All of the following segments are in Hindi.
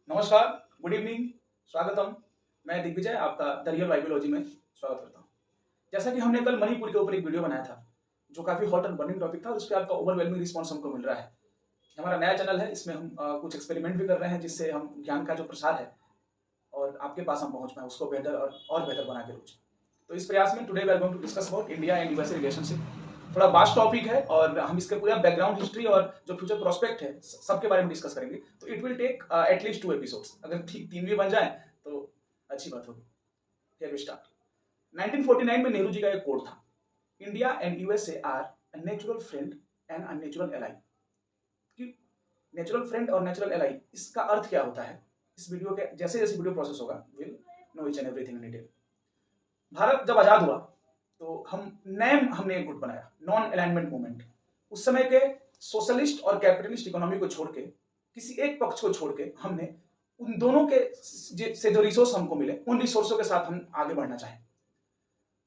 नमस्कार, गुड इवनिंग, स्वागतम। मैं दिग्विजय आपका द रियल बायोलॉजी में स्वागत करता हूँ। जैसा कि हमने कल मणिपुर के ऊपर एक वीडियो बनाया था, जो काफ़ी हॉट एंड बर्निंग टॉपिक था, उस पे आपका ओवरवेलमिंग रिस्पॉन्स हमको मिल रहा है। हमारा नया चैनल है, इसमें हम कुछ एक्सपेरिमेंट भी कर रहे हैं, जिससे हम ज्ञान का जो प्रसार है और आपके पास हम पहुँच पाएँ, उसको बेहतर और बेहतर बना के रोज। तो इस प्रयास में today we are going to discuss about India and USA relationship. थोड़ा वास्ट टॉपिक है और हम इसके पूरा बैकग्राउंड हिस्ट्री और जो फ्यूचर प्रोस्पेक्ट है सबके बारे में डिस्कस करेंगे। तो it will take at least 2 episodes. अगर तीन भी बन जाए तो अच्छी बात होगी। Here we start. 1949 में नेहरू जी का एक कोट था, India and USA are a natural friend and a natural ally. कि नेचुरल फ्रेंड और नेचुरल एलाई, इसका अर्थ क्या होता है, इस वीडियो के जैसे जैसे वीडियो प्रोसेस होगा will know each and everything in detail. Bharat जब आजाद हुआ तो हमने एक गुट बनाया, नॉन अलाइनमेंट मूवमेंट। उस समय के सोशलिस्ट और कैपिटलिस्ट इकोनॉमी को छोड़ के, किसी एक पक्ष को छोड़ के, हमने उन दोनों के से जो रिसोर्स हमको मिले, उन रिसोर्सों के साथ हम आगे बढ़ना चाहें।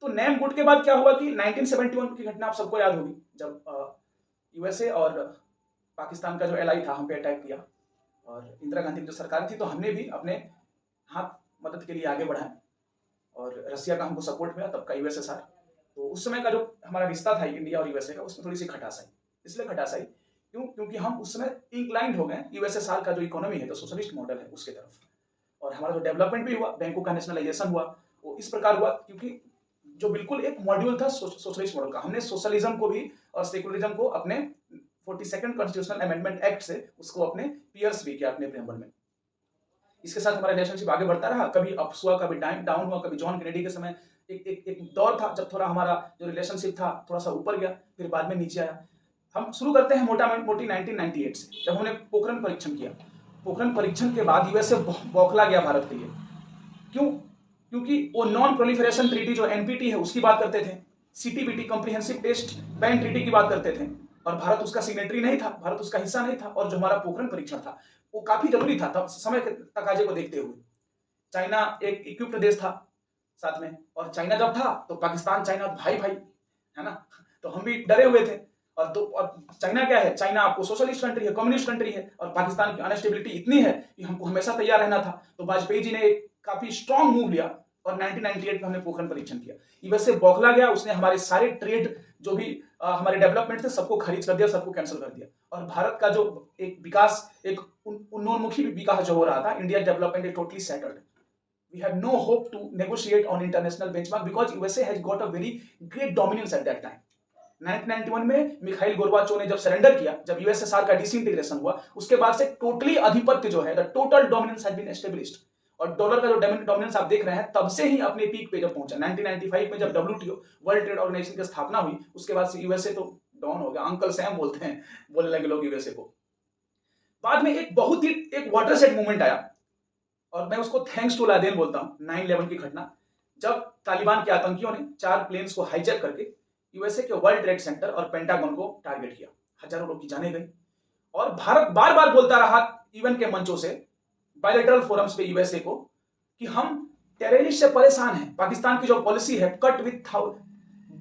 तो नैम गुट के बाद क्या हुआ कि 1971 की घटना आप सबको याद होगी, जब यूएसए और पाकिस्तान का जो एलाई था हम पे अटैक किया और इंदिरा गांधी की जो सरकार थी, तो हमने भी अपने हाथ मदद के लिए आगे बढ़ाए और रसिया का हमको सपोर्ट मिला, तब का यूएसएसआर। तो उस समय का जो हमारा रिश्ता था इंडिया और यूएसए का, उसमें थोड़ी सी खटास आई। इसलिए खटास आई क्योंकि हम उस समय इंक्लाइंड हो गए यूएसएसआर का जो इकोनॉमी है, जो सोशलिस्ट मॉडल है, उसके तरफ। और हमारा जो डेवलपमेंट भी हुआ, बैंकों का नेशनलाइजेशन हुआ, वो इस प्रकार हुआ क्योंकि जो बिल्कुल एक मॉड्यूल था सोशलिस्ट मॉडल का, हमने सोशलिज्म को भी और सेकुलरिज्म को अपने 42nd कॉन्स्टिट्यूशनल अमेंडमेंट एक्ट से उसको अपने पियर्स भी किया अपने प्रेम्बल में। इसके साथ हमारा रिलेशनशिप आगे बढ़ता रहा, कभी अप्स हुआ, कभी डाउन हुआ। कभी जॉन केनेडी के समय एक दौर था जब थोड़ा हमारा जो रिलेशनशिप था थोड़ा सा ऊपर गया, फिर बाद में नीचे आया। हम शुरू करते हैं मोटा मोटी 1998 से, जब हमने पोखरण परीक्षण किया। पोखरण परीक्षण के बाद यूएसए बौखला गया भारत के लिए। क्यों? क्योंकि वो नॉन प्रोलिफरेशन ट्रीटी जो एनपीटी है उसकी बात करते थे, CTBT comprehensive test ban treaty की बात करते थे, और भारत उसका सिग्नेटरी नहीं था, भारत उसका हिस्सा नहीं था। और जो हमारा पोखरण परीक्षण था वो काफी जरूरी था तब समय के तकाजे को देखते हुए। चाइना एक इक्विप्ड देश था साथ में, और चाइना जब था तो पाकिस्तान चाइना भाई भाई है ना, तो हम भी डरे हुए थे। और चाइना क्या है, चाइना आपको सोशलिस्ट कंट्री है, कम्युनिस्ट कंट्री है, और पाकिस्तान की अनस्टेबिलिटी इतनी है कि हमको हमेशा तैयार रहना था। तो वाजपेयी जी ने एक काफी स्ट्रॉन्ग मूव लिया और 1998 में हमने पोखरण परीक्षण किया। यूएसए बौखला गया, उसने हमारे सारे ट्रेड जो भी हमारे डेवलपमेंट थे सबको खरीद कर दिया, सबको कैंसिल कर दिया। और भारत का जो एक विकास, एक उन्नोन्मुखी विकास जो हो रहा था, India development is totally settled. We have no hope to negotiate on international benchmark because USA has got a very great dominance at that time. 1991 में मिखाइल गोर्बाचोव ने जब सरेंडर किया, जब यूएसएसआर का डिसइंटीग्रेशन हुआ, उसके बाद से टोटली आधिपत्य जो है, the total dominance has been established. और डॉलर का जो डोमिनेंस आप देख रहे हैं, तब से ही अपने पीक पे जब पहुंचा 1995 में, जब डब्ल्यूटीओ वर्ल्ड ट्रेड ऑर्गेनाइजेशन की स्थापना हुई, उसके बाद से यूएसए तो डाउन हो गया। अंकल सैम बोलते हैं, बोलने लगे लोग यूएसए को। बाद में एक बहुत ही एक वाटरसेड मूवमेंट आया, और मैं उसको थैंक्स टू लादेन बोलता हूं। 9/11 की घटना, जब तालिबान के आतंकियों ने 4 प्लेन्स को हाईजैक करके यूएसए के वर्ल्ड ट्रेड सेंटर और पेंटागन को टारगेट किया, हजारों लोग की जाने गई। और भारत बार बार बोलता रहा यूएन के मंचों से, बायलैटरल फोरम्स पे यूएसए को, कि हम टेररिस्ट से परेशान हैं। पाकिस्तान की जो पॉलिसी है, cut with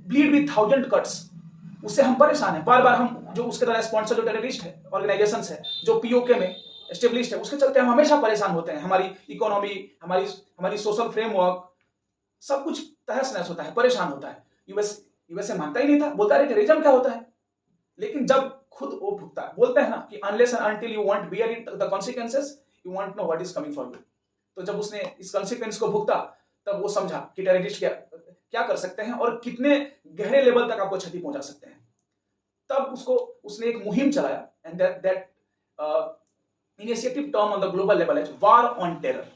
bleed with 1000 cuts, उससे हम परेशान हैं। बार बार हम जो उसके द्वारा स्पॉन्सर जो टेररिस्ट है ऑर्गेनाइजेशन है, जो पीओके में एस्टेब्लिश्ड है, उसके चलते हम हमेशा परेशान होते हैं। हमारी इकोनॉमी, हमारी सोशल फ्रेमवर्क, सब कुछ तहस नहस होता है, परेशान होता है। यूएसए मानता ही नहीं था, बोलता है टेररिज्म क्या होता है। लेकिन जब खुद वो भुगता है, बोलते हैं ना कि unless and until you want bear it the consequences, you want know what is coming for you. तो जब उसने इस कॉन्सिक्वेंस को भुगता, तब वो समझा कि टेररिस्ट क्या कर सकते हैं और कितने गहरे लेवल तक आपको क्षति पहुंचा सकते हैं। तब उसने एक मुहिम चलाया, and that initiative term on the global level है war on terror.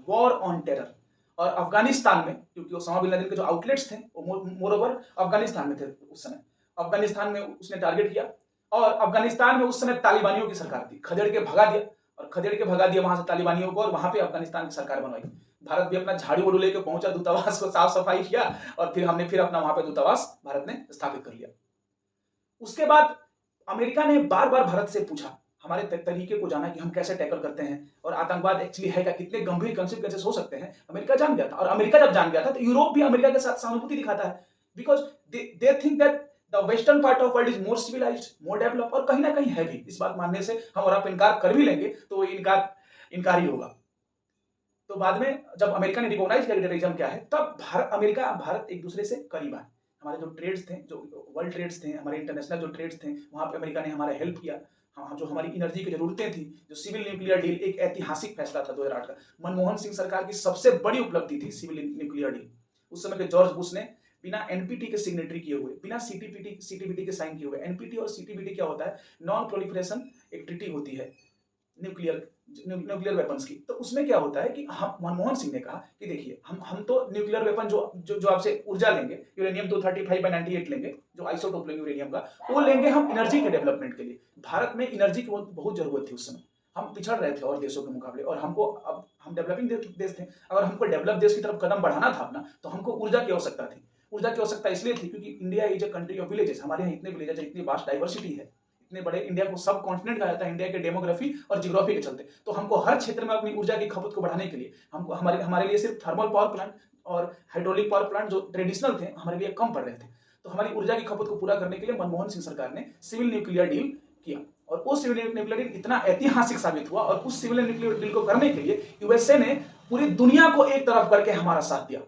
War on terror. और अफगानिस्तान में, क्योंकि ओसामा बिन लादेन के जो आउटलेट्स थे वो मोर ओवर अफगानिस्तान में थे उस समय, अफगानिस्तान में उसने टारगेट किया। और अफगानिस्तान में उस समय तालिबानियों की सरकार थी, खदेड़ के भगा दिया, और खदेड़ के भगा दिया वहां से तालिबानियों को, और वहां पे अफगानिस्तान की सरकार बनवाई। भारत भी अपना झाड़ू वाड़ू लेके पहुंचा, दूतावास को साफ सफाई किया, और फिर हमने फिर अपना वहां पे दूतावास भारत ने स्थापित कर लिया। उसके बाद अमेरिका ने बार बार भारत से पूछा हमारे तरीके को जाना कि हम कैसे टैकल करते हैं, और आतंकवाद एक्चुअली है क्या, कितने गंभीर कॉन्सिक्वेंसेस हो सकते हैं। अमेरिका जान गया था, और अमेरिका जब जान गया था तो यूरोप भी अमेरिका के साथ सहानुभूति दिखाता है, because they think that the western part of world is more civilised, more develop. और कहीं ना कहीं है भी, इस बात मानने से हम और आप इनकार कर भी लेंगे तो इनकार इनकार ही होगा। तो बाद में जब अमेरिका ने रिकॉग्नाइज किया टेररिज्म क्या है, तब भारत एक दूसरे से करीब आए। हमारे जो ट्रेड्स थे, जो वर्ल्ड ट्रेड्स थे, हमारे इंटरनेशनल जो ट्रेड्स थे, वहां पे अमेरिका ने हमारा हेल्प किया। हाँ, जो हमारी एनर्जी की जरूरतें थी, जो सिविल न्यूक्लियर डील एक ऐतिहासिक फैसला था 2008 का। मनमोहन सिंह सरकार की सबसे बड़ी उपलब्धि थी सिविल न्यूक्लियर डील। उस समय के जॉर्ज बुश ने बिना एनपीटी के सिग्नेटरी किए हुए, बिना सीटीबीटी के साइन किए हुए। एनपीटी और सीटीबीटी क्या होता है? नॉन प्रोलिफरेशन एक ट्रीटी होती है न्यूक्लियर वेपन्स की। तो उसमें क्या होता है कि हम मनमोहन सिंह ने कहा कि देखिए, हम तो न्यूक्लियर वेपन जो आपसे ऊर्जा लेंगे, यूरेनियम 235/98 लेंगे, जो आइसोटोप लेंगे यूरेनियम का, वो लेंगे हम एनर्जी के डेवलपमेंट के लिए। भारत में एनर्जी की बहुत जरूरत थी उस समय। हम पिछड़ रहे थे और देशों के मुकाबले, और अब हम डेवलपिंग देश थे। अगर हमको डेवलप देश की तरफ कदम बढ़ाना था अपना, तो हमको ऊर्जा की आवश्यकता थी। ऊर्जा की आवश्यकता इसलिए थी क्योंकि India is a country of villages. हमारे यहाँ इतने विलेजेस, इतनी वास्ट डाइवर्सिटी है, इतने बड़े इंडिया को सब कॉन्टिनेंट कहा जाता है इंडिया के डेमोग्राफी और जियोग्राफी के चलते। तो हमको हर क्षेत्र में अपनी ऊर्जा की खपत को बढ़ाने के लिए हमको हमारे लिए सिर्फ थर्मल पावर प्लांट और हाइड्रोलिक पावर प्लांट जो ट्रेडिशनल थे, हमारे लिए कम पड़ रहे थे। तो हमारी ऊर्जा की खपत को पूरा करने के लिए मनमोहन सिंह सरकार ने सिविल न्यूक्लियर डील किया, और वो सिविल न्यूक्लियर डील इतना ऐतिहासिक साबित हुआ। और उस सिविल न्यूक्लियर डील को करने के लिए यूएसए ने पूरी दुनिया को एक तरफ करके हमारा साथ दिया।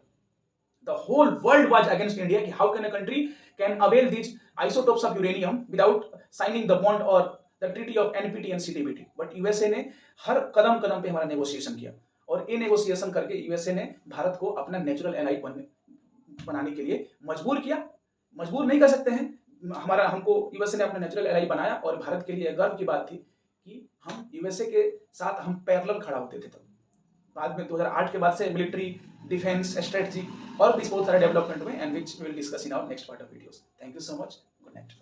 The whole world was against India कि how can a country can avail these isotopes of uranium without signing the bond or the treaty of NPT and CTBT। But USA ने हर कदम कदम पे हमारा नेगोशिएशन किया, और ये नेगोशिएशन करके यूएसए ने भारत को अपना नेचुरल एलाई बनाने के लिए मजबूर किया। मजबूर नहीं कर सकते हैं, हमको यूएसए ने अपना नेचुरल एलाई बनाया, और भारत के लिए गर्व की बात थी कि हम यूएसए के साथ हम पैरेलल खड़ा होते थे। तब बाद में 2008 के बाद से मिलिट्री, डिफेंस, स्ट्रेटजी और भी बहुत सारे डेवलपमेंट हुए, and which we will discuss in our next part of videos. Thank you so much. Good night.